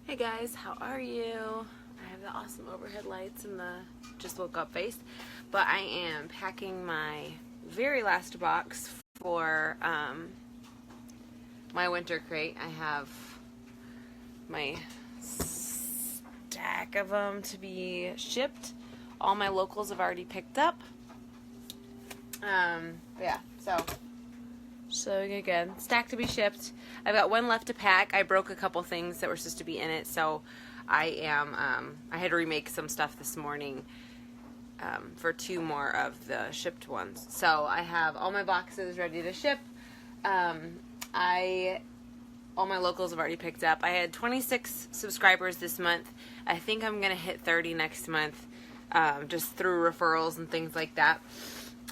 Hey guys, how are you? I have the awesome overhead lights and the just woke up face, but I am packing my very last box for my winter crate. I have my stack of them to be shipped. All my locals have already picked up. Yeah, so again, stack to be shipped. I've got one left to pack. I broke a couple things that were supposed to be in it, so I had to remake some stuff this morning for 2 more of the shipped ones. So I have all my boxes ready to ship. All my locals have already picked up. I had 26 subscribers this month. I think I'm gonna hit 30 next month, just through referrals and things like that.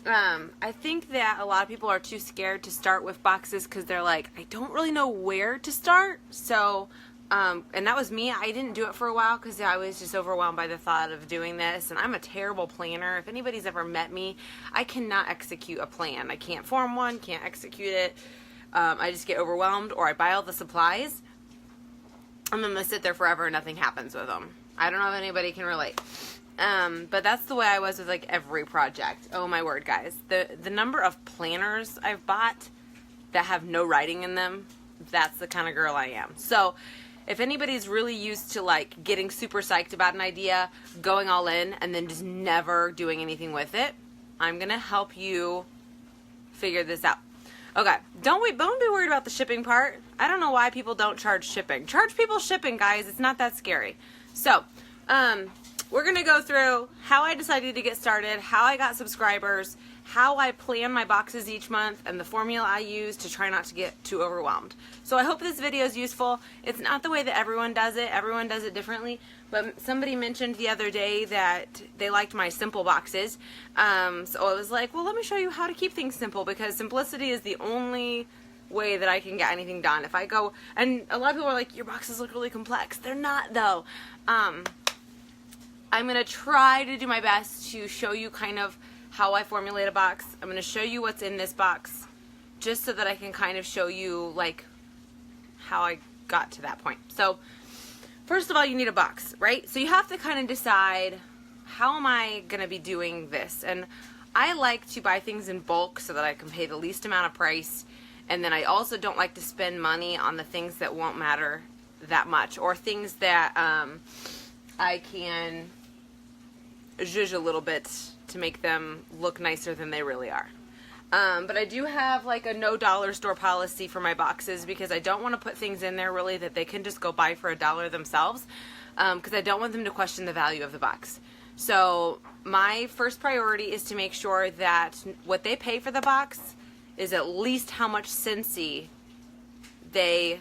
I think that a lot of people are too scared to start with boxes because they're like, I don't really know where to start. So, and that was me. I didn't do it for a while because I was just overwhelmed by the thought of doing this. And I'm a terrible planner. If anybody's ever met me, I cannot execute a plan. I can't form one, can't execute it. I just get overwhelmed, or I buy all the supplies. I'm going to sit there forever and nothing happens with them. I don't know if anybody can relate. But that's the way I was with like every project. Oh my word, guys. The number of planners I've bought that have no writing in them, that's the kind of girl I am. So if anybody's really used to like getting super psyched about an idea, going all in, and then just never doing anything with it, I'm going to help you figure this out. Okay, don't be worried about the shipping part. I don't know why people don't charge shipping. Charge people shipping, guys. It's not that scary. So, we're going to go through how I decided to get started, how I got subscribers, how I plan my boxes each month, and the formula I use to try not to get too overwhelmed. So I hope this video is useful. It's not the way that everyone does it. Everyone does it differently. But somebody mentioned the other day that they liked my simple boxes. So I was like, well, let me show you how to keep things simple, because simplicity is the only way that I can get anything done. If I go, and a lot of people are like, your boxes look really complex. They're not, though. I'm going to try to do my best to show you kind of how I formulate a box. I'm going to show you what's in this box just so that I can kind of show you like how I got to that point. So first of all, you need a box, right? So you have to kind of decide, how am I going to be doing this? And I like to buy things in bulk so that I can pay the least amount of price. And then I also don't like to spend money on the things that won't matter that much, or things that I can zhuzh a little bit to make them look nicer than they really are. But I do have like a no dollar store policy for my boxes, because I don't want to put things in there really that they can just go buy for $1 themselves, because I don't want them to question the value of the box. So my first priority is to make sure that what they pay for the box is at least how much Scentsy they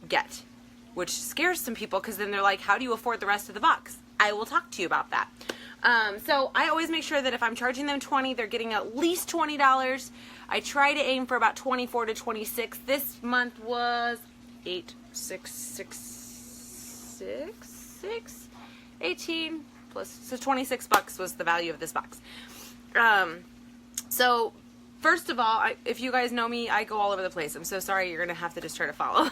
get, which scares some people, because then they're like, how do you afford the rest of the box? I will talk to you about that. So I always make sure that if I'm charging them $20, they're getting at least $20. I try to aim for about $24 to $26. This month was 18 plus, so $26 was the value of this box. So first of all, if you guys know me, I go all over the place. I'm so sorry, you're going to have to just try to follow.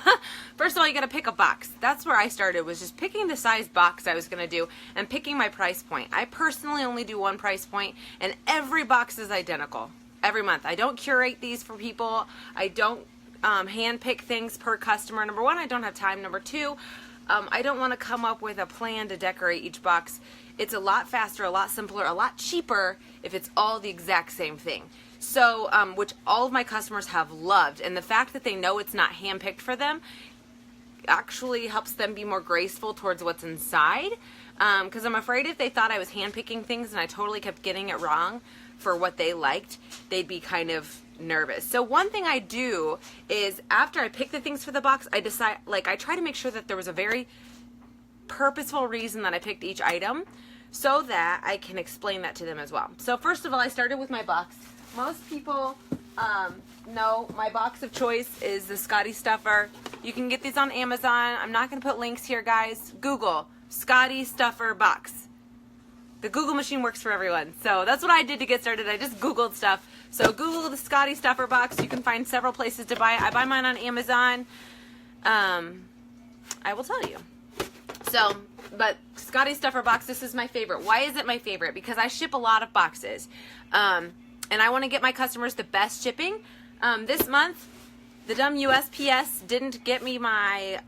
First of all, you got to pick a box. That's where I started, was just picking the size box I was going to do and picking my price point. I personally only do one price point, and every box is identical every month. I don't curate these for people. I don't hand pick things per customer. Number one, I don't have time. Number two, I don't want to come up with a plan to decorate each box. It's a lot faster, a lot simpler, a lot cheaper if it's all the exact same thing. So, which all of my customers have loved, and the fact that they know it's not hand-picked for them actually helps them be more graceful towards what's inside, because I'm afraid if they thought I was hand-picking things and I totally kept getting it wrong for what they liked, they'd be kind of nervous. So one thing I do is, after I pick the things for the box, I decide, like, I try to make sure that there was a very purposeful reason that I picked each item, so that I can explain that to them as well. So first of all, I started with my box. Most people know my box of choice is the Scotty Stuffer. You can get these on Amazon. I'm not going to put links here, guys. Google Scotty Stuffer box. The Google machine works for everyone. So that's what I did to get started. I just Googled stuff. So Google the Scotty Stuffer box. You can find several places to buy it. I buy mine on Amazon. I will tell you. So, but Scotty Stuffer box, this is my favorite. Why is it my favorite? Because I ship a lot of boxes. And I want to get my customers the best shipping. This month, the dumb USPS didn't get me my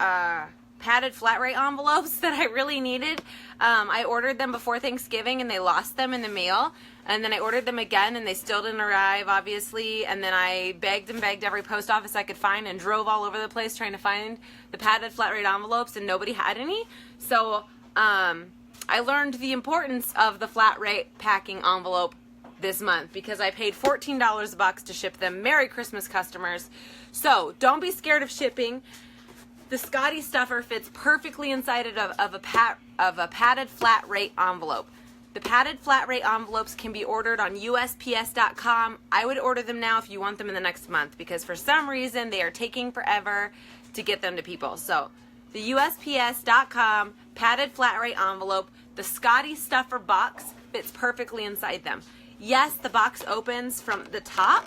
padded flat rate envelopes that I really needed. I ordered them before Thanksgiving and they lost them in the mail. And then I ordered them again and they still didn't arrive, obviously. And then I begged and begged every post office I could find and drove all over the place trying to find the padded flat rate envelopes, and nobody had any. So I learned the importance of the flat rate packing envelope this month because I paid $14 a box to ship them. Merry Christmas, customers. So don't be scared of shipping. The Scotty Stuffer fits perfectly inside of a padded flat rate envelope. The padded flat rate envelopes can be ordered on USPS.com. I would order them now if you want them in the next month because for some reason they are taking forever to get them to people. So the USPS.com padded flat rate envelope, the Scotty Stuffer box fits perfectly inside them. Yes, the box opens from the top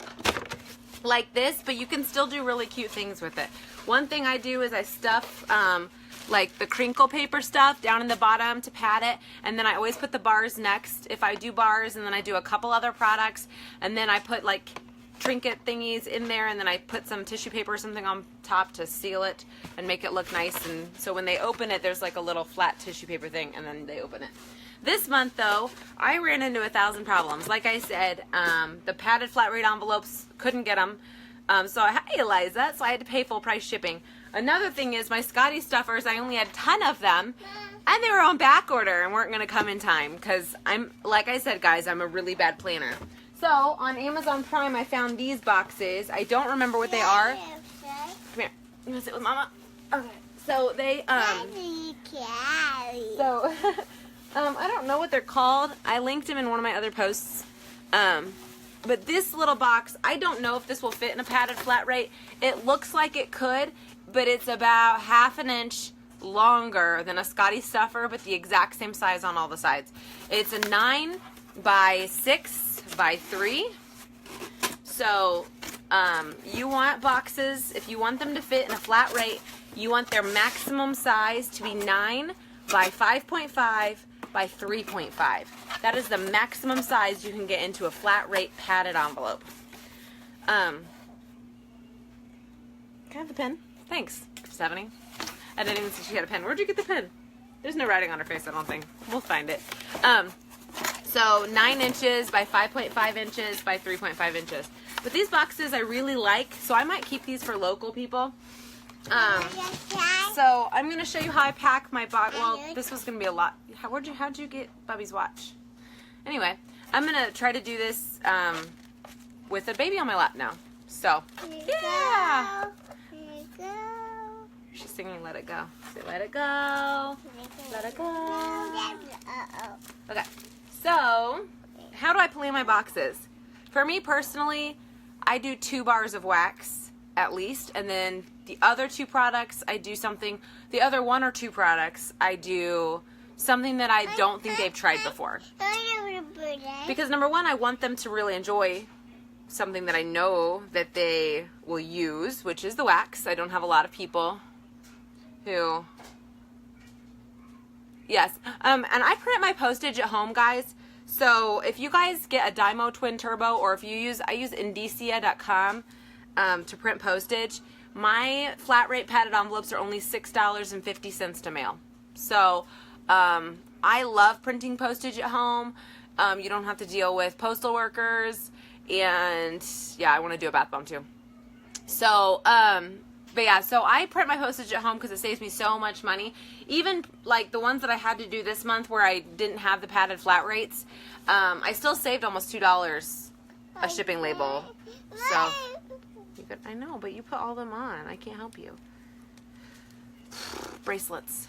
like this, but you can still do really cute things with it. One thing I do is I stuff like the crinkle paper stuff down in the bottom to pad it, and then I always put the bars next if I do bars, and then I do a couple other products, and then I put like trinket thingies in there, and then I put some tissue paper or something on top to seal it and make it look nice. And so when they open it, there's like a little flat tissue paper thing, and then they open it. This month though, I ran into 1,000 problems. Like I said, the padded flat rate envelopes, couldn't get them. So hi Eliza, so I had to pay full price shipping. Another thing is my Scotty Stuffers, I only had a ton of them, and they were on back order and weren't going to come in time because I'm, like I said guys, I'm a really bad planner. So on Amazon Prime I found these boxes. I don't remember what they are. Come here, you want to sit with Mama? Okay. So they, I don't know what they're called. I linked them in one of my other posts. But this little box, I don't know if this will fit in a padded flat rate. It looks like it could, but it's about 1/2 inch longer than a Scotty Stuffer, but the exact same size on all the sides. It's a 9 by 6 by 3. So you want boxes, if you want them to fit in a flat rate, you want their maximum size to be 9 by 5.5 by 3.5. That is the maximum size you can get into a flat rate padded envelope. Can I have the pen? Thanks, Stephanie. I didn't even see she had a pen. Where'd you get the pen? There's no writing on her face, I don't think. We'll find it. So 9 inches by 5.5 inches by 3.5 inches. But these boxes I really like, so I might keep these for local people. So I'm going to show you how I pack my box. Well, this was going to be a lot. How'd you get Bubby's watch? Anyway, I'm going to try to do this with a baby on my lap now. So, yeah. She's singing Let It Go. Say Let It Go. Let It Go. Okay. So, how do I plan my boxes? For me personally, I do 2 bars of wax at least, and then the other 2 products I do something, the other 1 or 2 products I do something that I don't think they've tried before. Because number 1, I want them to really enjoy something that I know that they will use, which is the wax. I don't have a lot of people who, yes, and I print my postage at home, guys. So if you guys get a Dymo Twin Turbo, or if you use, I use Indicia.com to print postage. My flat rate padded envelopes are only $6.50 to mail. So I love printing postage at home. You don't have to deal with postal workers, and yeah, I want to do a bath bomb too. So but yeah, so I print my postage at home because it saves me so much money. Even like the ones that I had to do this month where I didn't have the padded flat rates, I still saved almost $2 a shipping label. So you could, I know, but you put all them on. I can't help you. Bracelets.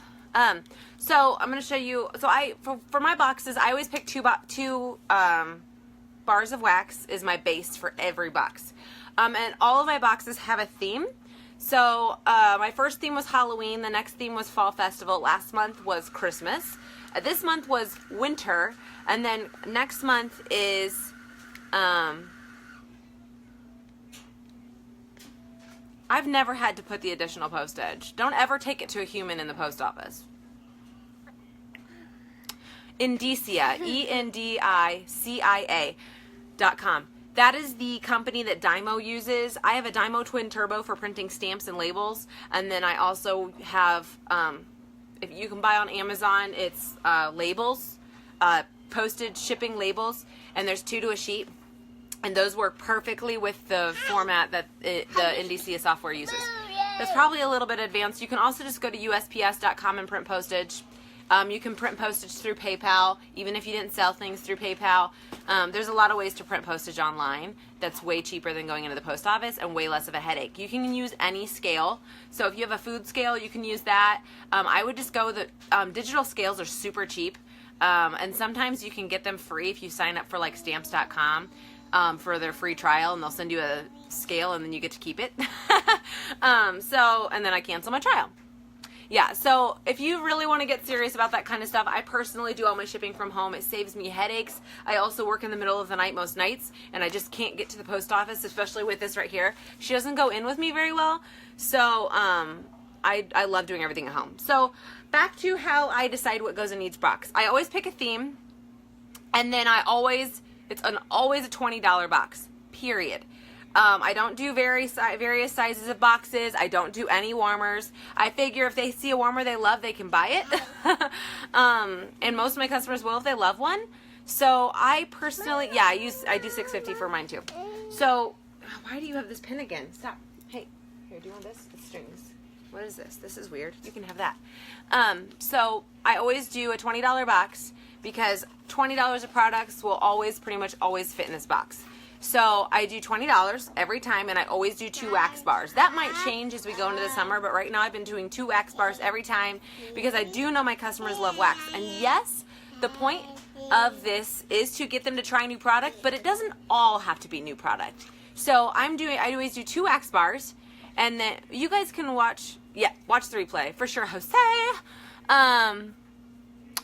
So I'm going to show you. So for my boxes, I always pick two bars of wax is my base for every box. And all of my boxes have a theme. So my first theme was Halloween. The next theme was Fall Festival. Last month was Christmas. This month was winter. And then next month is I've never had to put the additional postage. Don't ever take it to a human in the post office. Indicia, ENDICIA.com. That is the company that Dymo uses. I have a Dymo Twin Turbo for printing stamps and labels. And then I also have, if you can buy on Amazon, it's labels, postage shipping labels. And there's 2 to a sheet. And those work perfectly with the format that the Indicia software uses. That's probably a little bit advanced. You can also just go to USPS.com and print postage. You can print postage through PayPal, even if you didn't sell things through PayPal. There's a lot of ways to print postage online that's way cheaper than going into the post office and way less of a headache. You can use any scale. So if you have a food scale, you can use that. I would just go with digital scales are super cheap. And sometimes you can get them free if you sign up for like stamps.com for their free trial, and they'll send you a scale and then you get to keep it. And then I cancel my trial. Yeah, so if you really want to get serious about that kind of stuff, I personally do all my shipping from home. It saves me headaches. I also work in the middle of the night most nights, and I just can't get to the post office, especially with this right here. She doesn't go in with me very well, so I love doing everything at home. So back to how I decide what goes in each box. I always pick a theme, and then it's always a $20 box, period. I don't do various sizes of boxes. I don't do any warmers. I figure if they see a warmer they love, they can buy it. And most of my customers will if they love one. So I personally, yeah, I do $6.50 for mine too. So why do you have this pin again? Stop. Hey, here, do you want this? It's strings. What is this? This is weird. You can have that. So I always do a $20 box because $20 of products will pretty much always fit in this box. So I do $20 every time, and I always do 2 wax bars. That might change as we go into the summer, but right now I've been doing 2 wax bars every time because I do know my customers love wax. And yes, the point of this is to get them to try new product, but it doesn't all have to be new product. So I always do 2 wax bars, and then you guys can watch the replay for sure, Jose.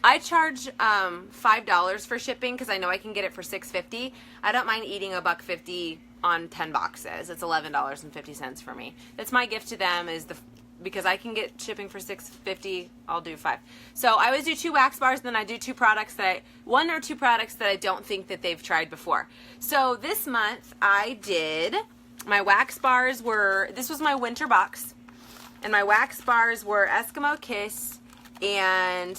I charge $5 for shipping because I know I can get it for $6.50. I don't mind eating $1.50 on 10 boxes. It's $11.50 for me. That's my gift to them because I can get shipping for $6.50. I'll do 5. So I always do 2 wax bars, and then I do 2 products one or 2 products that I don't think that they've tried before. So this month I did my wax bars this was my winter box, and my wax bars were Eskimo Kiss and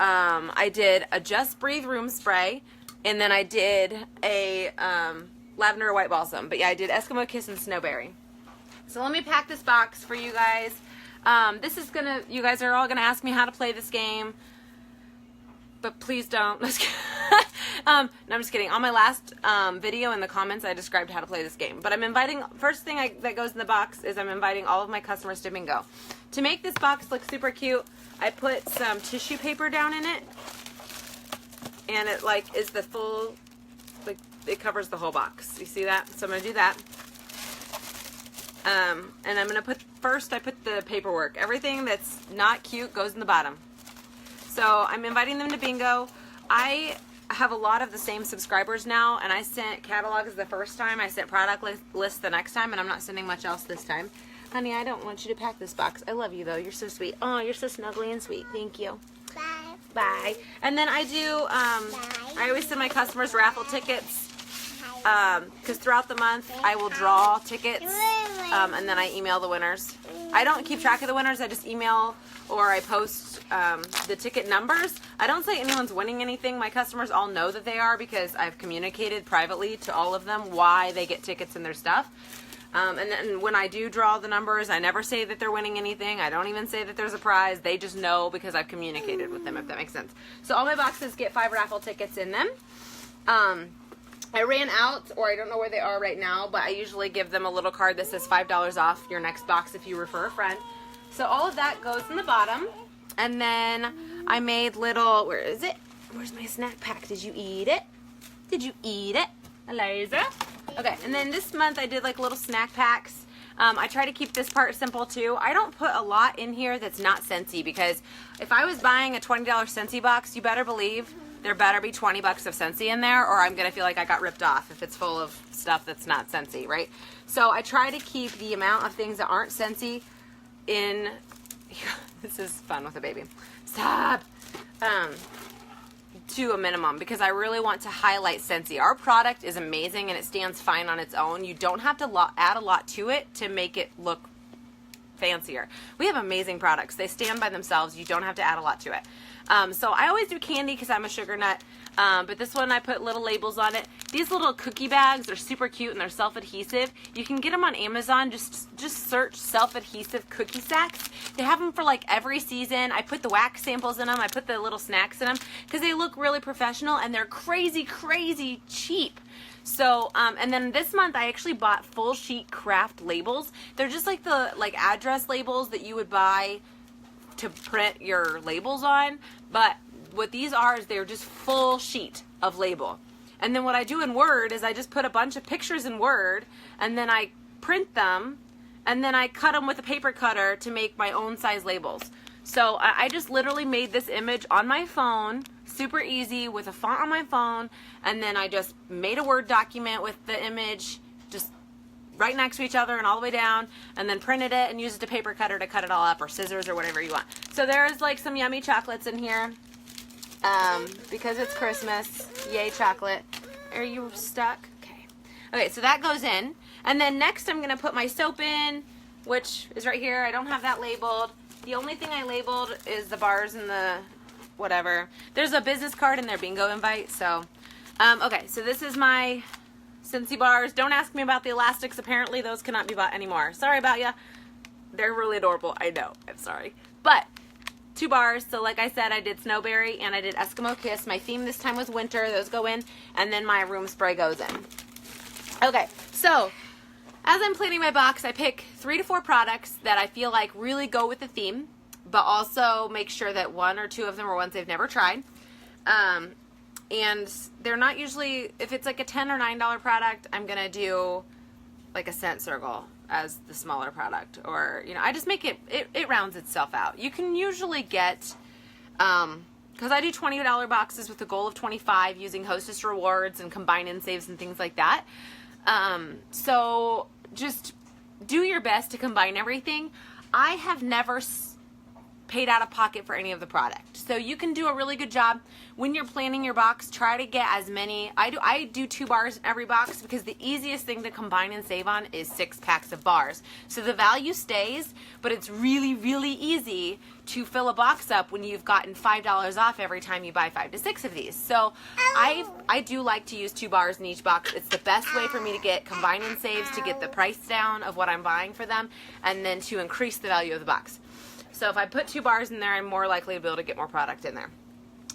I did a Just Breathe room spray, and then I did a lavender white balsam. But yeah, I did Eskimo Kiss and Snowberry. So let me pack this box for you guys. You guys are all gonna ask me how to play this game, but please don't. No, I'm just kidding. On my last video in the comments, I described how to play this game. But first thing that goes in the box is I'm inviting all of my customers to bingo. To make this box look super cute, I put some tissue paper down in it, and it is the full, it covers the whole box. You see that? So I'm going to do that. And I'm going to first I put the paperwork. Everything that's not cute goes in the bottom. So I'm inviting them to bingo. I have a lot of the same subscribers now, and I sent catalogs the first time. I sent product lists the next time, and I'm not sending much else this time. Honey, I don't want you to pack this box. I love you, though. You're so sweet. Oh, you're so snuggly and sweet. Thank you. Bye. Bye. And then I do, I always send my customers raffle tickets, because throughout the month I will draw tickets, and then I email the winners. I don't keep track of the winners. I just email or I post the ticket numbers. I don't say anyone's winning anything. My customers all know that they are because I've communicated privately to all of them why they get tickets and their stuff. And then when I do draw the numbers, I never say that they're winning anything. I don't even say that there's a prize. They just know because I've communicated with them, if that makes sense. So all my boxes get 5 raffle tickets in them. I ran out, or I don't know where they are right now, but I usually give them a little card that says $5 off your next box if you refer a friend. So all of that goes in the bottom. And then I made little, where is it? Where's my snack pack? Did you eat it? Did you eat it, Eliza? Okay, and then this month I did like little snack packs. I try to keep this part simple too. I don't put a lot in here that's not Scentsy, because if I was buying a $20 Scentsy box, you better believe there better be 20 bucks of Scentsy in there, or I'm gonna feel like I got ripped off if it's full of stuff that's not Scentsy, right? So I try to keep the amount of things that aren't Scentsy in, this is fun with a baby, stop, to a minimum, because I really want to highlight Scentsy. Our product is amazing and it stands fine on its own. You don't have to add a lot to it to make it look fancier. We have amazing products. They stand by themselves. You don't have to add a lot to it. So I always do candy because I'm a sugar nut, but this one I put little labels on it. These little cookie bags are super cute and they're self-adhesive. You can get them on Amazon. Just search self-adhesive cookie sacks. They have them for like every season. I put the wax samples in them. I put the little snacks in them because they look really professional and they're crazy, crazy cheap. So, and then this month I actually bought full sheet craft labels. They're just like the address labels that you would buy to print your labels on, but what these are is they're just full sheet of label. And then what I do in Word is I just put a bunch of pictures in Word and then I print them and then I cut them with a paper cutter to make my own size labels. So I just literally made this image on my phone, super easy, with a font on my phone, and then I just made a Word document with the image just right next to each other and all the way down, and then printed it and used a paper cutter to cut it all up, or scissors, or whatever you want. So there's like some yummy chocolates in here because it's Christmas. Yay, chocolate. Are you stuck? Okay. Okay, so that goes in. And then next I'm going to put my soap in, which is right here. I don't have that labeled. The only thing I labeled is the bars and the whatever. There's a business card in their bingo invite. So, okay, so this is my Scentsy bars. Don't ask me about the elastics. Apparently those cannot be bought anymore. Sorry about ya. They're really adorable. I know. I'm sorry. But 2 bars. So like I said, I did Snowberry and I did Eskimo Kiss. My theme this time was winter. Those go in. And then my room spray goes in. Okay, so as I'm planning my box, I pick 3 to 4 products that I feel like really go with the theme, but also make sure that 1 or 2 of them are ones they've never tried. And they're not usually, if it's like a $10 or $9 product, I'm going to do like a scent circle as the smaller product. Or, you know, I just make it rounds itself out. You can usually get, because I do $20 boxes with a goal of 25 using Hostess rewards and combine in saves and things like that. So just do your best to combine everything. I have never paid out of pocket for any of the product. So you can do a really good job when you're planning your box. Try to get as many. I do 2 bars in every box because the easiest thing to combine and save on is 6 packs of bars. So the value stays, but it's really, really easy to fill a box up when you've gotten $5 off every time you buy 5 to 6 of these. So I do like to use 2 bars in each box. It's the best way for me to get combine and saves, to get the price down of what I'm buying for them, and then to increase the value of the box. So if I put 2 bars in there, I'm more likely to be able to get more product in there.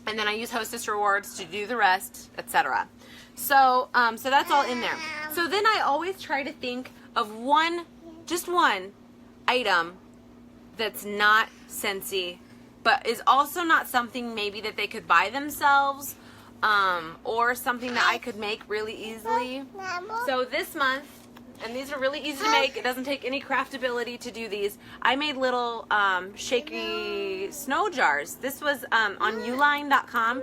And then I use Hostess rewards to do the rest, etc. So so that's all in there. So then I always try to think of just one item that's not Scentsy, but is also not something maybe that they could buy themselves, or something that I could make really easily. So this month, and these are really easy to make. It doesn't take any craftability to do these. I made little shaky snow jars. This was on uline.com,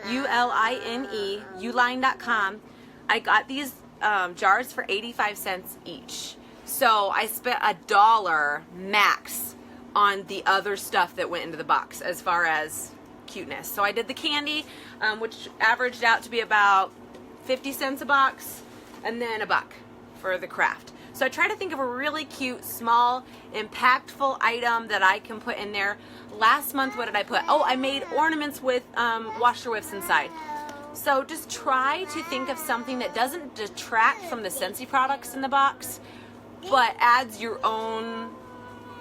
U-L-I-N-E, uline.com. I got these jars for 85 cents each. So I spent $1 max on the other stuff that went into the box as far as cuteness. So I did the candy, which averaged out to be about 50 cents a box, and then $1 for the craft. So I try to think of a really cute, small, impactful item that I can put in there. Last month, what did I put? Oh, I made ornaments with washer whiffs inside. So just try to think of something that doesn't detract from the Scentsy products in the box, but adds your own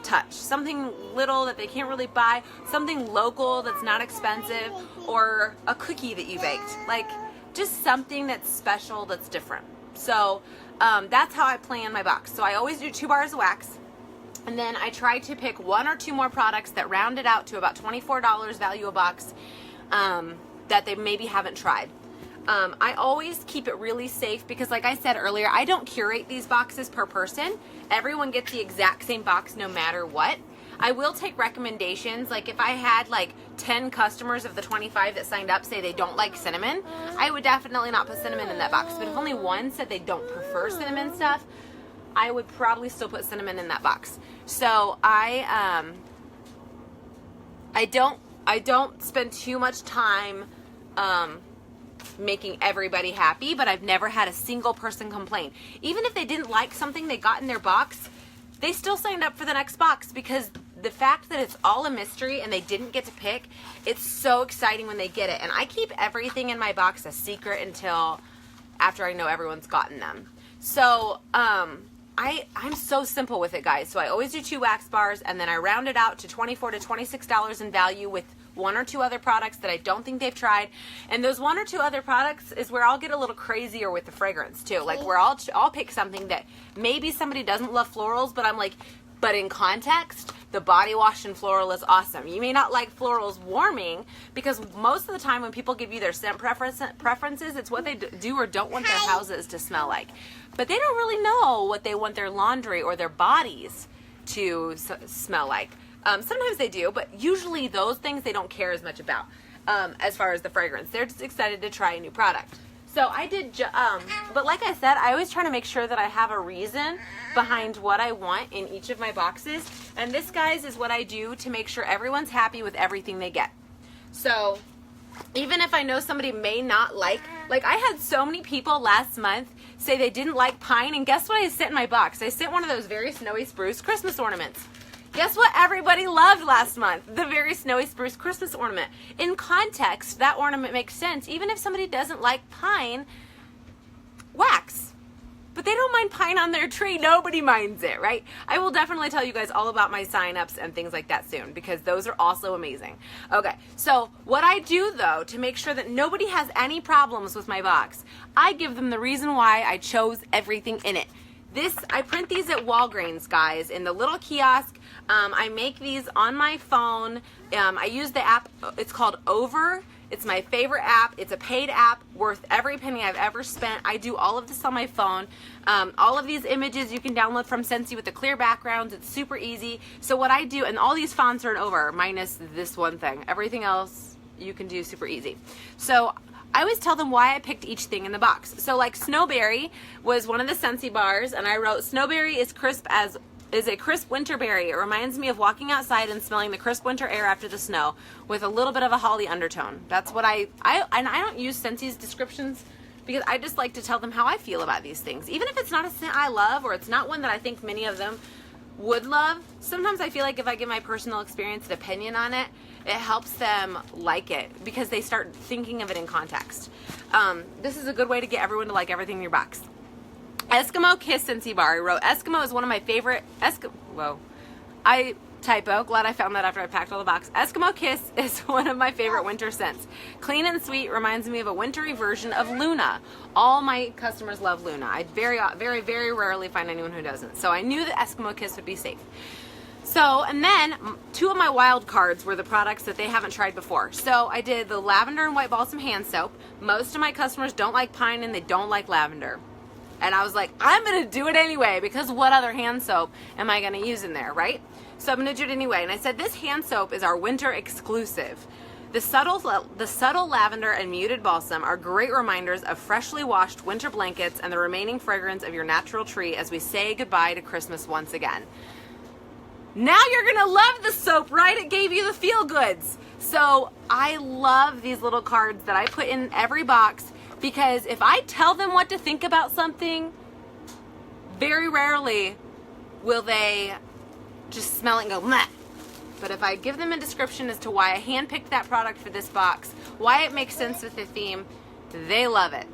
touch. Something little that they can't really buy, something local that's not expensive, or a cookie that you baked. Like, just something that's special, that's different. So that's how I plan my box. So I always do 2 bars of wax, and then I try to pick 1 or 2 more products that round it out to about $24 value a box, that they maybe haven't tried. I always keep it really safe because, like I said earlier, I don't curate these boxes per person. Everyone gets the exact same box no matter what. I will take recommendations. Like if I had like 10 customers of the 25 that signed up say they don't like cinnamon, I would definitely not put cinnamon in that box. But if only one said they don't prefer cinnamon stuff, I would probably still put cinnamon in that box. So I don't spend too much time making everybody happy, but I've never had a single person complain. Even if they didn't like something they got in their box, they still signed up for the next box, because the fact that it's all a mystery and they didn't get to pick, it's so exciting when they get it. And I keep everything in my box a secret until after I know everyone's gotten them. So I'm so simple with it, guys. So I always do 2 wax bars, and then I round it out to $24 to $26 in value with 1 or 2 other products that I don't think they've tried. And those 1 or 2 other products is where I'll get a little crazier with the fragrance too. Like where I'll pick something that maybe somebody doesn't love florals, but I'm like, but in context, the body wash and floral is awesome. You may not like florals warming, because most of the time when people give you their scent preferences, it's what they do or don't want their houses to smell like. But they don't really know what they want their laundry or their bodies to smell like. Sometimes they do, but usually those things they don't care as much about as far as the fragrance. They're just excited to try a new product. So I did, but like I said, I always try to make sure that I have a reason behind what I want in each of my boxes. And this, guys, is what I do to make sure everyone's happy with everything they get. So even if I know somebody may not like I had so many people last month say they didn't like pine, and guess what I sent in my box? I sent one of those Very Snowy Spruce Christmas ornaments. Guess what everybody loved last month? The Very Snowy Spruce Christmas ornament. In context, that ornament makes sense, even if somebody doesn't like pine wax. But they don't mind pine on their tree. Nobody minds it, right? I will definitely tell you guys all about my sign-ups and things like that soon, because those are also amazing. Okay, so what I do, though, to make sure that nobody has any problems with my box, I give them the reason why I chose everything in it. I print these at Walgreens, guys, in the little kiosk. I make these on my phone. I use the app. It's called Over. It's my favorite app. It's a paid app worth every penny I've ever spent. I do all of this on my phone. All of these images you can download from Scentsy with the clear backgrounds. It's super easy. So what I do, and all these fonts are in Over, minus this one thing. Everything else you can do super easy. So I always tell them why I picked each thing in the box. So like Snowberry was one of the Scentsy bars, and I wrote, Snowberry is a crisp winter berry. It reminds me of walking outside and smelling the crisp winter air after the snow with a little bit of a holly undertone. That's what and I don't use Scentsy's descriptions because I just like to tell them how I feel about these things. Even if it's not a scent I love, or it's not one that I think many of them would love, sometimes I feel like if I give my personal experience and opinion on it, it helps them like it because they start thinking of it in context. This is a good way to get everyone to like everything in your box. Eskimo Kiss Scentsy Bar. I wrote, Eskimo is one of my favorite, typo, glad I found that after I packed all the box. Eskimo Kiss is one of my favorite winter scents. Clean and sweet, reminds me of a wintry version of Luna. All my customers love Luna. I very, very, very rarely find anyone who doesn't. So I knew that Eskimo Kiss would be safe. So, and then 2 of my wild cards were the products that they haven't tried before. So I did the lavender and white balsam hand soap. Most of my customers don't like pine and they don't like lavender. And I was like, I'm going to do it anyway, because what other hand soap am I going to use in there, right? So I'm going to do it anyway. And I said, this hand soap is our winter exclusive. The subtle lavender and muted balsam are great reminders of freshly washed winter blankets and the remaining fragrance of your natural tree as we say goodbye to Christmas once again. Now you're going to love the soap, right? It gave you the feel goods. So I love these little cards that I put in every box, because if I tell them what to think about something, very rarely will they just smell it and go, meh. But if I give them a description as to why I handpicked that product for this box, why it makes sense with the theme, they love it.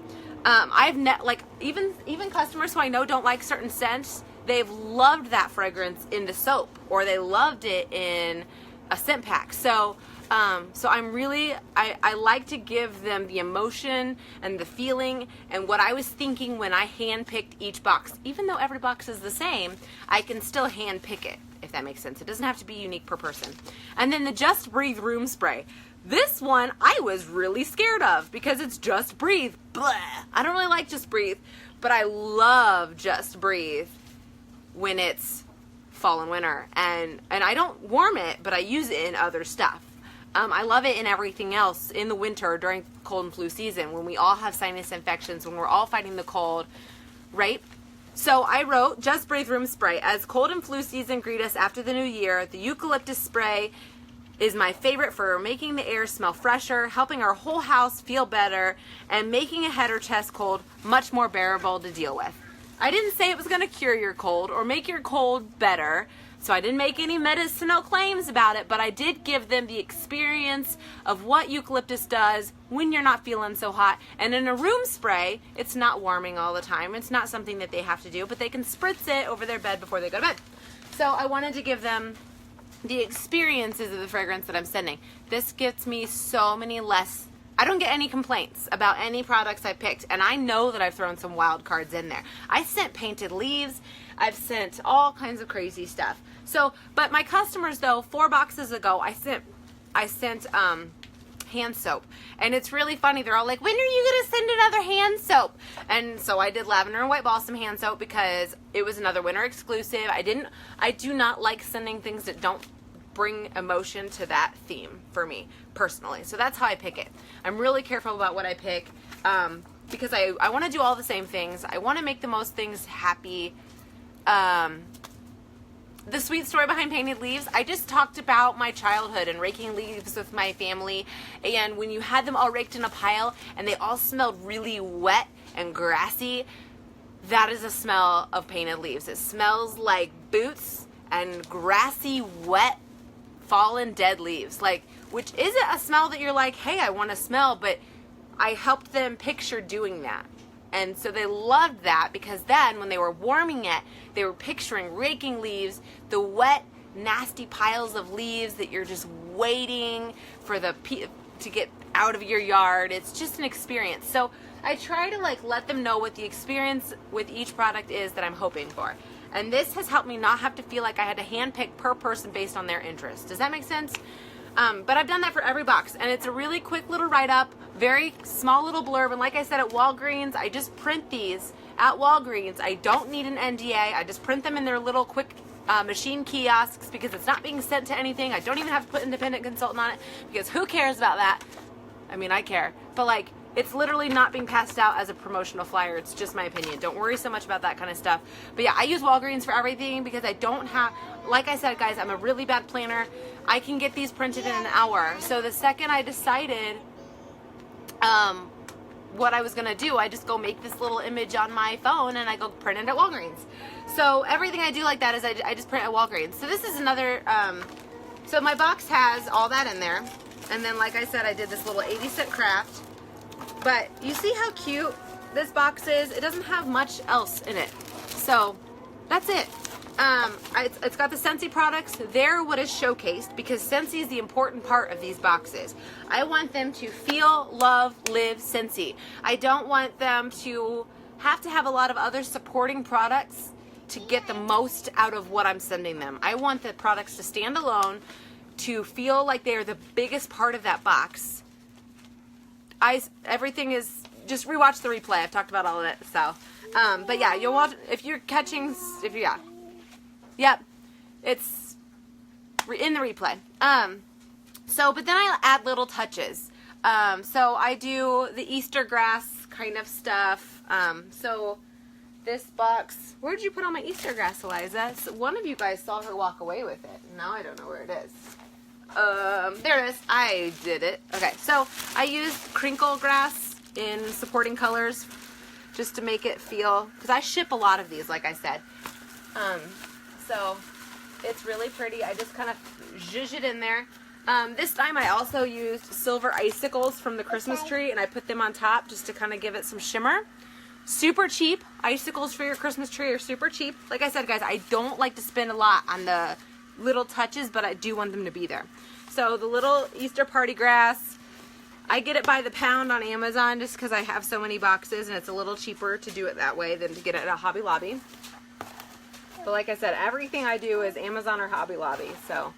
Even customers who I know don't like certain scents, they've loved that fragrance in the soap, or they loved it in a scent pack. So I like to give them the emotion and the feeling and what I was thinking when I handpicked each box. Even though every box is the same, I can still handpick it, if that makes sense. It doesn't have to be unique per person. And then the Just Breathe Room Spray. This one I was really scared of because it's Just Breathe. Blah. I don't really like Just Breathe, but I love Just Breathe when it's fall and winter, and I don't warm it, but I use it in other stuff. I love it in everything else in the winter during cold and flu season when we all have sinus infections, when we're all fighting the cold, right? So I wrote, Just Breathe Room Spray. As cold and flu season greet us after the new year, the eucalyptus spray is my favorite for making the air smell fresher, helping our whole house feel better, and making a head or chest cold much more bearable to deal with. I didn't say it was going to cure your cold or make your cold better, so I didn't make any medicinal claims about it, but I did give them the experience of what eucalyptus does when you're not feeling so hot. And in a room spray, it's not warming all the time. It's not something that they have to do, but they can spritz it over their bed before they go to bed. So I wanted to give them the experiences of the fragrance that I'm sending. This gets me so many less. I don't get any complaints about any products I picked, and I know that I've thrown some wild cards in there. I sent painted leaves. I've sent all kinds of crazy stuff. So, but my customers though, 4 boxes ago, I sent hand soap, and it's really funny. They're all like, "When are you gonna send another hand soap?" And so I did lavender and white balsam hand soap because it was another winter exclusive. I do not like sending things that don't bring emotion to that theme for me personally. So that's how I pick it. I'm really careful about what I pick because I want to do all the same things. I want to make the most things happy. The sweet story behind painted leaves, I just talked about my childhood and raking leaves with my family, and when you had them all raked in a pile and they all smelled really wet and grassy, that is a smell of painted leaves. It smells like boots and grassy, wet, fallen, dead leaves, like, which isn't a smell that you're like, hey, I want to smell, but I helped them picture doing that. And so they loved that because then when they were warming it, they were picturing raking leaves, the wet, nasty piles of leaves that you're just waiting for to get out of your yard. It's just an experience. So I try to like let them know what the experience with each product is that I'm hoping for. And this has helped me not have to feel like I had to handpick per person based on their interest. Does that make sense? But I've done that for every box, and it's a really quick little write-up, very small little blurb, and like I said at Walgreens, I just print these at Walgreens. I don't need an NDA. I just print them in their little quick machine kiosks because it's not being sent to anything. I don't even have to put independent consultant on it because who cares about that? I mean, I care, but like, it's literally not being passed out as a promotional flyer. It's just my opinion. Don't worry so much about that kind of stuff. But yeah, I use Walgreens for everything because I don't have, like I said, guys, I'm a really bad planner. I can get these printed in an hour. So the second I decided what I was going to do, I just go make this little image on my phone and I go print it at Walgreens. So everything I do like that is I just print at Walgreens. So this is another, so my box has all that in there. And then, like I said, I did this little 80-cent craft. But you see how cute this box is? It doesn't have much else in it. So that's it. It's got the Scentsy products. They're what is showcased because Scentsy is the important part of these boxes. I want them to feel, love, live Scentsy. I don't want them to have a lot of other supporting products to get the most out of what I'm sending them. I want the products to stand alone, to feel like they're the biggest part of that box. Everything is, just rewatch the replay. I've talked about all of it. So, but yeah, you'll watch, if you're catching, yep, it's in the replay. So, but then I add little touches. So I do the Easter grass kind of stuff. So this box, where did you put all my Easter grass, Eliza? So one of you guys saw her walk away with it. Now I don't know where it is. There it is. I did it. Okay, so I used crinkle grass in supporting colors just to make it feel, because I ship a lot of these, like I said. So it's really pretty. I just kind of zhuzh it in there. This time I also used silver icicles from the Christmas tree, and I put them on top just to kind of give it some shimmer. Super cheap. Icicles for your Christmas tree are super cheap. Like I said, guys, I don't like to spend a lot on the little touches, but I do want them to be there. So the little Easter party grass, I get it by the pound on Amazon just because I have so many boxes and it's a little cheaper to do it that way than to get it at Hobby Lobby. But like I said, everything I do is Amazon or Hobby Lobby. So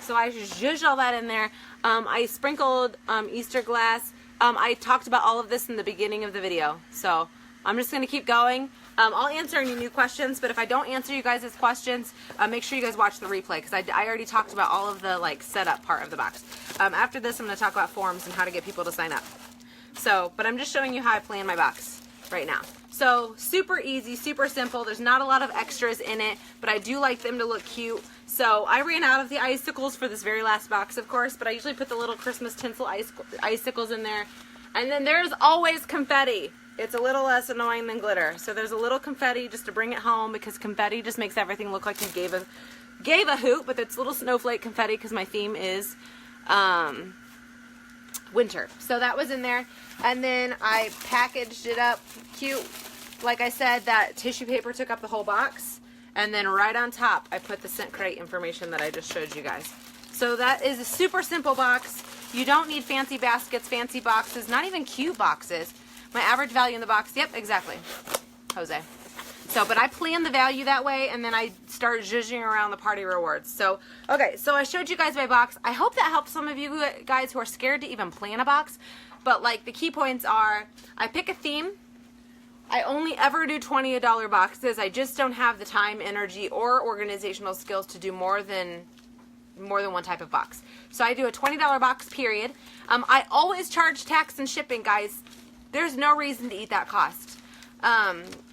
I zhuzh all that in there. I sprinkled Easter glass. I talked about all of this in the beginning of the video. So I'm just going to keep going. I'll answer any new questions, but if I don't answer you guys' questions, make sure you guys watch the replay, because I already talked about all of the like setup part of the box. After this, I'm going to talk about forms and how to get people to sign up. So, but I'm just showing you how I plan my box right now. So super easy, super simple. There's not a lot of extras in it, but I do like them to look cute. So I ran out of the icicles for this very last box, of course, but I usually put the little Christmas tinsel icicles in there. And then there's always confetti. It's a little less annoying than glitter. So there's a little confetti just to bring it home, because confetti just makes everything look like you gave a hoot, but it's little snowflake confetti because my theme is winter. So that was in there. And then I packaged it up cute. Like I said, that tissue paper took up the whole box. And then right on top, I put the ScentCrate information that I just showed you guys. So that is a super simple box. You don't need fancy baskets, fancy boxes, not even cute boxes. My average value in the box, yep, exactly, Jose. So, but I plan the value that way, and then I start zhuzhing around the party rewards. So, okay, so I showed you guys my box. I hope that helps some of you guys who are scared to even plan a box. But, like, the key points are, I pick a theme. I only ever do $20 boxes. I just don't have the time, energy, or organizational skills to do more than one type of box. So I do a $20 box, period. I always charge tax and shipping, guys. There's no reason to eat that cost.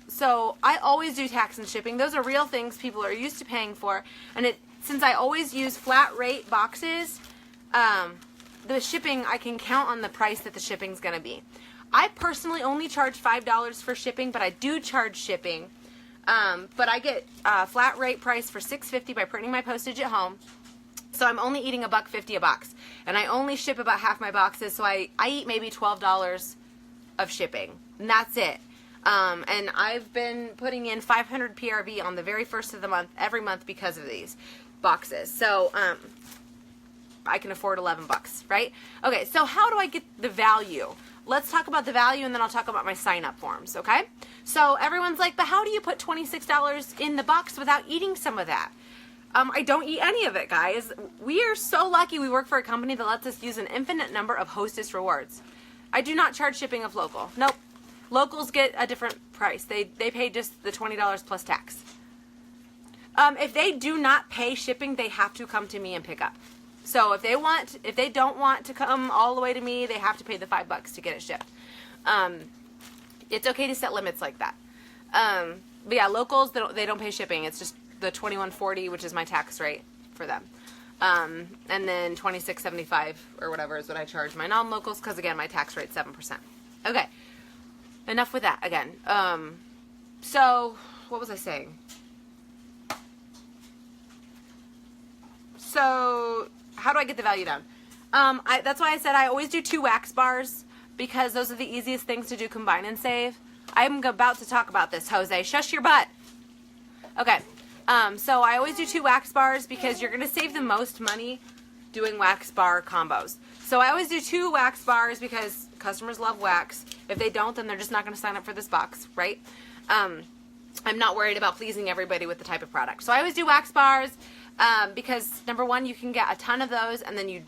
So I always do tax and shipping. Those are real things people are used to paying for. And since I always use flat rate boxes, the shipping, I can count on the price that the shipping's going to be. I personally only charge $5 for shipping, but I do charge shipping. But I get a flat rate price for $6.50 by printing my postage at home. So I'm only eating $1.50 a box. And I only ship about half my boxes, so I eat maybe $12 of shipping. And that's it. And I've been putting in 500 PRV on the very first of the month, every month, because of these boxes. So I can afford $11, right? Okay, so how do I get the value? Let's talk about the value, and then I'll talk about my sign-up forms, okay? So everyone's like, but how do you put $26 in the box without eating some of that? I don't eat any of it, guys. We are so lucky we work for a company that lets us use an infinite number of Hostess rewards. I do not charge shipping of local. Nope. Locals get a different price. They pay just the $20 plus tax. If they do not pay shipping, they have to come to me and pick up. So if they don't want to come all the way to me, they have to pay the $5 to get it shipped. It's okay to set limits like that. But yeah, locals, they don't pay shipping. It's just the $21.40, which is my tax rate for them. And then $26.75 or whatever is what I charge my non-locals, because again, my tax rate's 7%. Okay, enough with that again. So what was I saying? So how do I get the value down? That's why I said I always do 2 wax bars, because those are the easiest things to do, combine and save. I'm about to talk about this, Jose. Shush your butt. Okay. So I always do 2 wax bars because you're going to save the most money doing wax bar combos. So I always do 2 wax bars because customers love wax. If they don't, then they're just not going to sign up for this box, right? I'm not worried about pleasing everybody with the type of product. So I always do wax bars because, number one, you can get a ton of those, and then you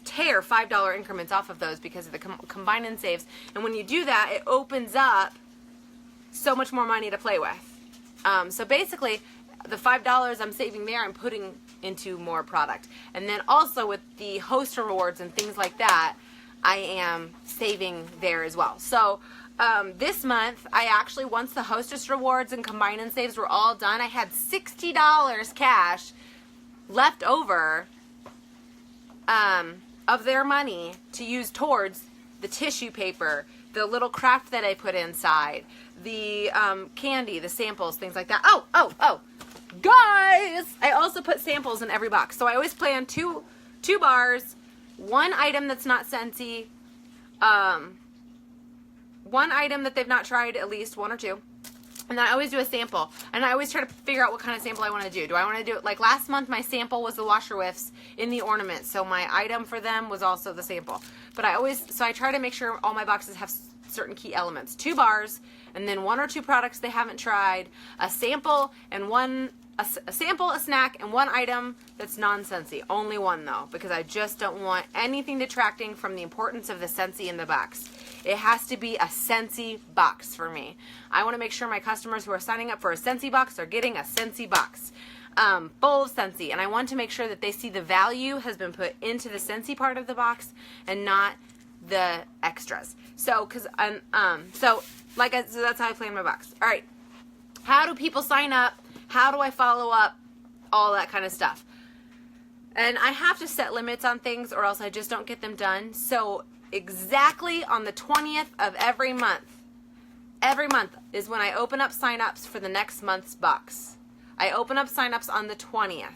tear $5 increments off of those because of the combine and saves. And when you do that, it opens up so much more money to play with. So basically, the $5 I'm saving there, I'm putting into more product. And then also with the host rewards and things like that, I am saving there as well. So this month, I actually, once the hostess rewards and combine and saves were all done, I had $60 cash left over of their money to use towards the tissue paper, the little craft that I put inside, the candy, the samples, things like that. Oh, guys! I also put samples in every box. So I always plan two bars, 1 item that's not Scentsy, 1 item that they've not tried, at least 1 or 2. And then I always do a sample. And I always try to figure out what kind of sample I want to do. Do I want to do it, like last month, my sample was the washer whiffs in the ornament. So my item for them was also the sample. But I try to make sure all my boxes have certain key elements. 2 bars, and then 1 or 2 products they haven't tried, a sample, and a sample, a snack, and 1 item that's non-Scentsy. Only 1 though, because I just don't want anything detracting from the importance of the Scentsy in the box. It has to be a Scentsy box for me. I want to make sure my customers who are signing up for a Scentsy box are getting a Scentsy box. Full of Scentsy. And I want to make sure that they see the value has been put into the Scentsy part of the box and not the extras. So, so that's how I plan my box. All right. How do people sign up? How do I follow up? All that kind of stuff. And I have to set limits on things or else I just don't get them done. So exactly on the 20th of every month is when I open up signups for the next month's box. I open up signups on the 20th.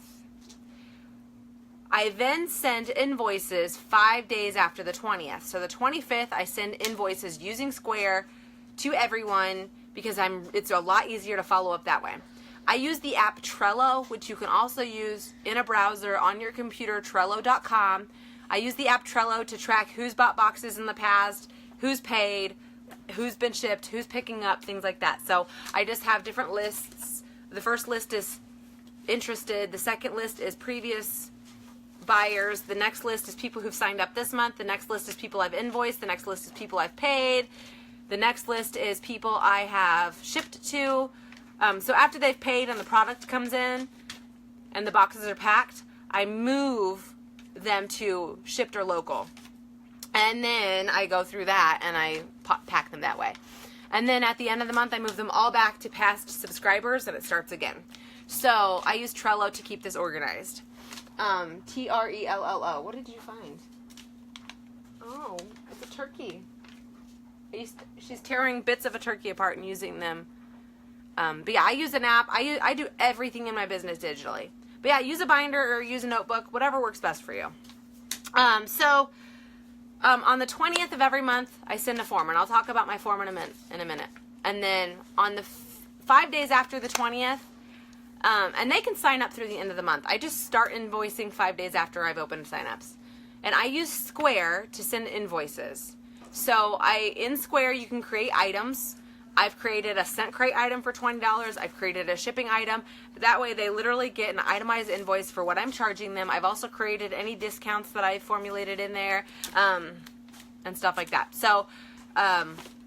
I then send invoices 5 days after the 20th. So the 25th, I send invoices using Square to everyone because it's a lot easier to follow up that way. I use the app Trello, which you can also use in a browser on your computer, Trello.com. I use the app Trello to track who's bought boxes in the past, who's paid, who's been shipped, who's picking up, things like that. So I just have different lists. The first list is interested. The second list is previous buyers. The next list is people who've signed up this month. The next list is people I've invoiced. The next list is people I've paid. The next list is people I have shipped to. So after they've paid and the product comes in and the boxes are packed, I move them to shipped or local. And then I go through that and I pack them that way. And then at the end of the month, I move them all back to past subscribers and it starts again. So I use Trello to keep this organized. Trello. What did you find? Oh, it's a turkey. She's tearing bits of a turkey apart and using them. But yeah, I use an app. I do everything in my business digitally. But yeah, use a binder or use a notebook, whatever works best for you. On the 20th of every month, I send a form, and I'll talk about my form in a minute. And then on the 5 days after the 20th, and they can sign up through the end of the month. I just start invoicing 5 days after I've opened signups. And I use Square to send invoices. So in Square, you can create items. I've created a ScentCrate item for $20. I've created a shipping item. That way they literally get an itemized invoice for what I'm charging them. I've also created any discounts that I've formulated in there and stuff like that. So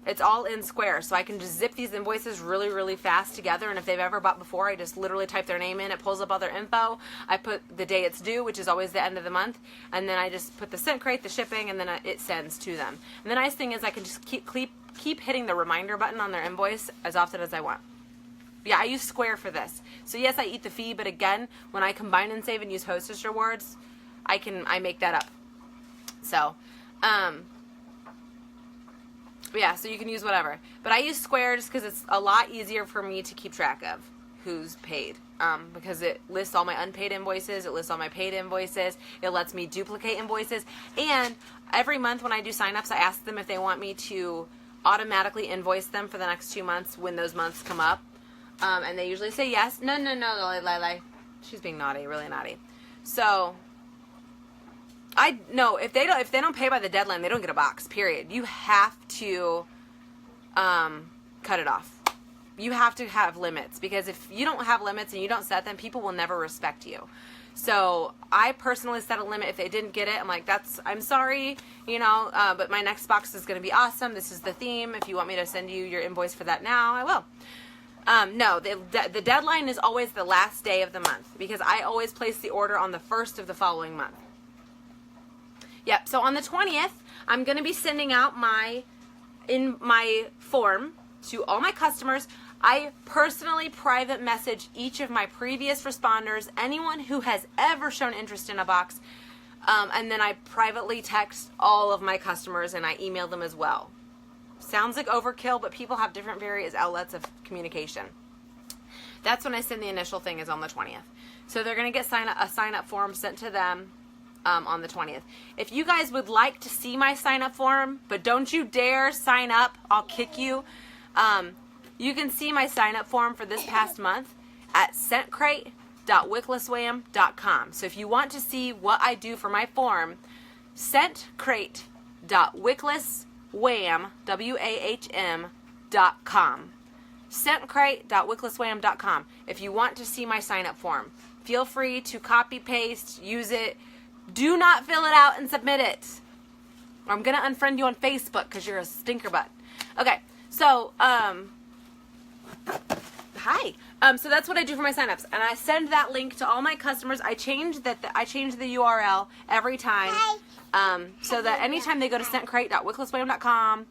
it's all in Square. So I can just zip these invoices really, really fast together. And if they've ever bought before, I just literally type their name in. It pulls up all their info. I put the day it's due, which is always the end of the month. And then I just put the ScentCrate, the shipping, and then it sends to them. And the nice thing is I can just keep hitting the reminder button on their invoice as often as I want. Yeah, I use Square for this. So yes, I eat the fee, but again, when I combine and save and use hostess rewards, I make that up. So, yeah, so you can use whatever. But I use Square just because it's a lot easier for me to keep track of who's paid. Because it lists all my unpaid invoices, it lists all my paid invoices, it lets me duplicate invoices, and every month when I do signups, I ask them if they want me to automatically invoice them for the next 2 months when those months come up. And they usually say yes. No, lie. She's being naughty, really naughty. So if they don't pay by the deadline, they don't get a box, period. You have to cut it off. You have to have limits, because if you don't have limits and you don't set them, people will never respect you. So I personally set a limit. If they didn't get it, I'm like, I'm sorry, but my next box is going to be awesome. This is the theme. If you want me to send you your invoice for that now, I will. No, the deadline is always the last day of the month, because I always place the order on the first of the following month. Yep. So on the 20th, I'm going to be sending out my form to all my customers. I personally private message each of my previous responders, anyone who has ever shown interest in a box, and then I privately text all of my customers and I email them as well. Sounds like overkill, but people have different various outlets of communication. That's when I send the initial thing, is on the 20th. So they're going to get a sign-up form sent to them on the 20th. If you guys would like to see my sign-up form, but don't you dare sign up, I'll kick you. You can see my sign-up form for this past month at ScentCrate.wicklesswham.com. So if you want to see what I do for my form, ScentCrate.wicklesswham, WAHM.com. ScentCrate.wicklesswham.com. If you want to see my sign-up form, feel free to copy, paste, use it. Do not fill it out and submit it. Or I'm going to unfriend you on Facebook because you're a stinker butt. Okay, so, hi. So that's what I do for my signups. And I send that link to all my customers. I change the URL every time. So that anytime they go to ScentCrate.wicklesswham.com,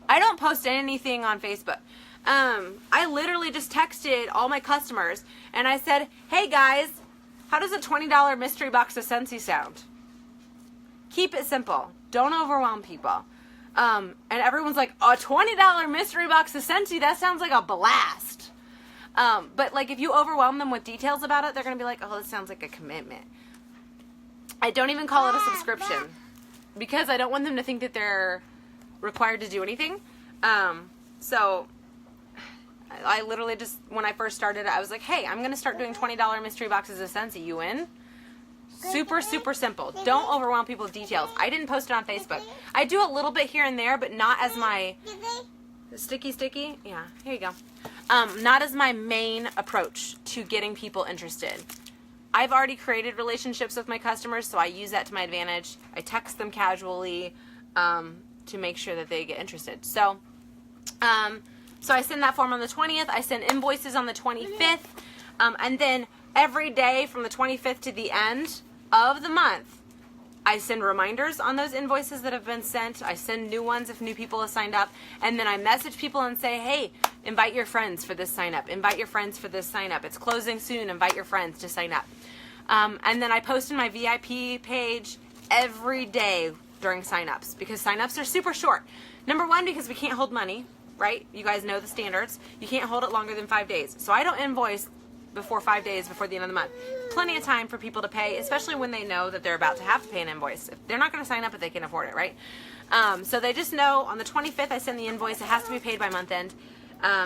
I don't post anything on Facebook. I literally just texted all my customers and I said, hey guys, how does a $20 mystery box of Scentsy sound? Keep it simple. Don't overwhelm people. And everyone's like, a $20 mystery box of Scentsy, that sounds like a blast. But like if you overwhelm them with details about it, they're going to be like, oh, this sounds like a commitment. I don't even call it a subscription because I don't want them to think that they're required to do anything. So I literally just, when I first started, I was like, hey, I'm going to start doing $20 mystery boxes of Scentsy. You in? Super, super simple. Don't overwhelm people with details. I didn't post it on Facebook. I do a little bit here and there, but not as my sticky. Yeah, here you go. Not as my main approach to getting people interested. I've already created relationships with my customers, so I use that to my advantage. I text them casually to make sure that they get interested. So I send that form on the 20th. I send invoices on the 25th. And then every day from the 25th to the end of the month, I send reminders on those invoices that have been sent. I send new ones if new people have signed up. And then I message people and say, hey, invite your friends for this sign up. Invite your friends for this sign up. It's closing soon. Invite your friends to sign up. And then I post in my VIP page every day during sign-ups because sign-ups are super short. Number one, because we can't hold money, right? You guys know the standards. You can't hold it longer than 5 days. So I don't invoice before 5 days before the end of the month. Plenty of time for people to pay, especially when they know that they're about to have to pay an invoice. They're not going to sign up if they can afford it, right? So they just know on the 25th I send the invoice. It has to be paid by month end.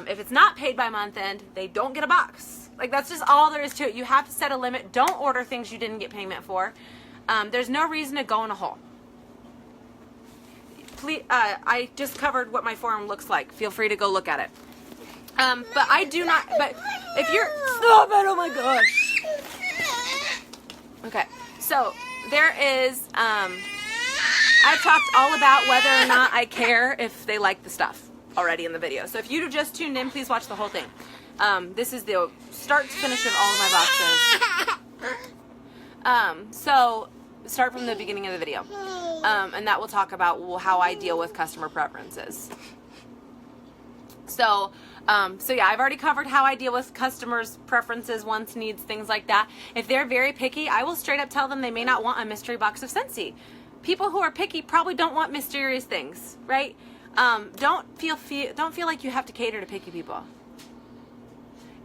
If it's not paid by month end, they don't get a box. Like, that's just all there is to it. You have to set a limit. Don't order things you didn't get payment for. There's no reason to go in a hole. Please, I just covered what my form looks like. Feel free to go look at it. But I do not, but if you're, stop it, oh my gosh. Okay, so there is, I've talked all about whether or not I care if they like the stuff already in the video. So if you just tuned in, please watch the whole thing. This is the start to finish of all of my boxes. So start from the beginning of the video. And that will talk about how I deal with customer preferences. So yeah, I've already covered how I deal with customers' preferences, wants, needs, things like that. If they're very picky, I will straight up tell them they may not want a mystery box of Scentsy. People who are picky probably don't want mysterious things, right? Don't feel like you have to cater to picky people.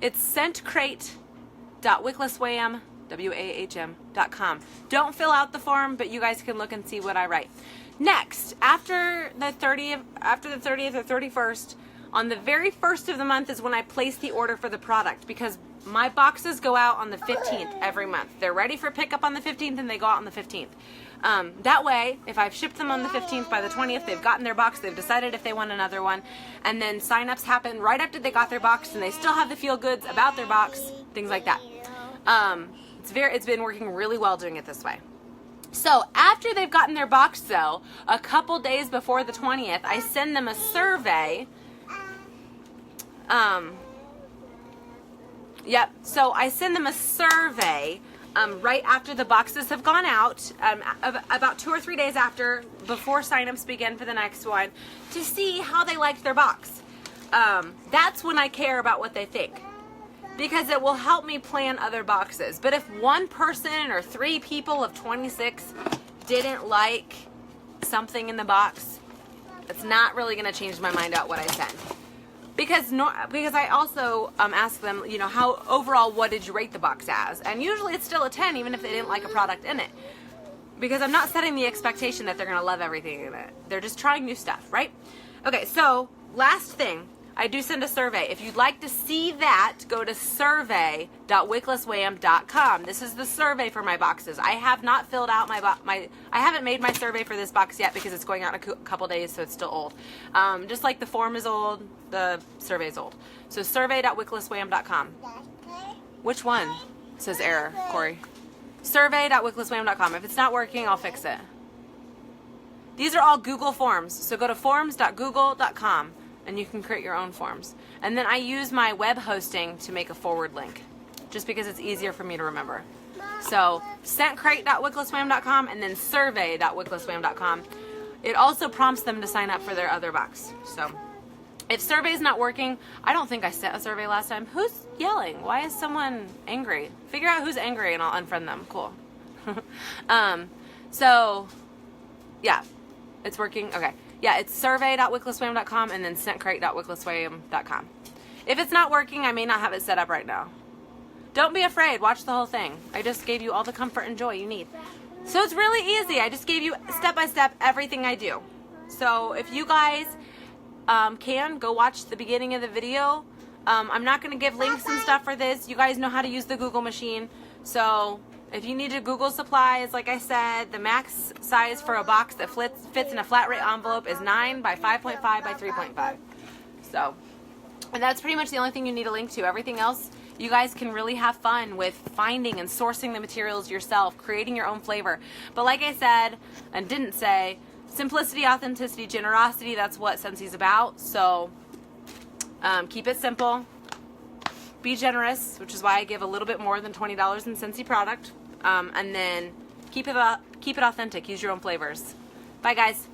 It's ScentCrate.wicklesswham.com. Don't fill out the form, but you guys can look and see what I write. Next, after the 30th or 31st, on the very first of the month is when I place the order for the product, because my boxes go out on the 15th every month. They're ready for pickup on the 15th and they go out on the 15th. That way, if I've shipped them on the 15th, by the 20th, they've gotten their box, they've decided if they want another one, and then sign-ups happen right after they got their box and they still have the feel-goods about their box, things like that. It's been working really well doing it this way. So after they've gotten their box, though, a couple days before the 20th, I send them a survey. So I send them a survey right after the boxes have gone out, about 2 or 3 days before signups begin for the next one, to see how they liked their box. That's when I care about what they think, because it will help me plan other boxes. But if one person or 3 people of 26 didn't like something in the box, it's not really going to change my mind about what I send. Because I also ask them, you know, how overall, what did you rate the box as? And usually it's still a 10, even if they didn't like a product in it. Because I'm not setting the expectation that they're going to love everything in it. They're just trying new stuff, right? Okay, so last thing, I do send a survey. If you'd like to see that, go to survey.wicklesswham.com. This is the survey for my boxes. I have not filled out I haven't made my survey for this box yet because it's going out in a couple days, so it's still old. Just like the form is old, the survey is old. So survey.wicklesswham.com. Which one? Says error, Corey. survey.wicklesswham.com. If it's not working, I'll fix it. These are all Google forms, so go to forms.google.com and you can create your own forms. And then I use my web hosting to make a forward link, just because it's easier for me to remember. So ScentCrate.wicklesswham.com and then survey.wicklesswham.com. It also prompts them to sign up for their other box. So if survey's not working, I don't think I sent a survey last time. Who's yelling? Why is someone angry? Figure out who's angry and I'll unfriend them. Cool. So yeah, it's working. Okay. Yeah, it's survey.wicklesswham.com and then ScentCrate.wicklesswham.com. If it's not working, I may not have it set up right now. Don't be afraid. Watch the whole thing. I just gave you all the comfort and joy you need. So it's really easy. I just gave you step by step everything I do. So if you guys can, go watch the beginning of the video. I'm not going to give links and stuff for this. You guys know how to use the Google machine. So if you need to Google supplies, like I said, the max size for a box that fits in a flat rate envelope is 9 by 5.5 by 3.5. So, and that's pretty much the only thing you need a link to. Everything else, you guys can really have fun with finding and sourcing the materials yourself, creating your own flavor. But like I said, and didn't say, simplicity, authenticity, generosity, that's what Scentsy's about. So keep it simple. Be generous, which is why I give a little bit more than $20 in Scentsy product. And then keep it authentic. Use your own flavors. Bye, guys.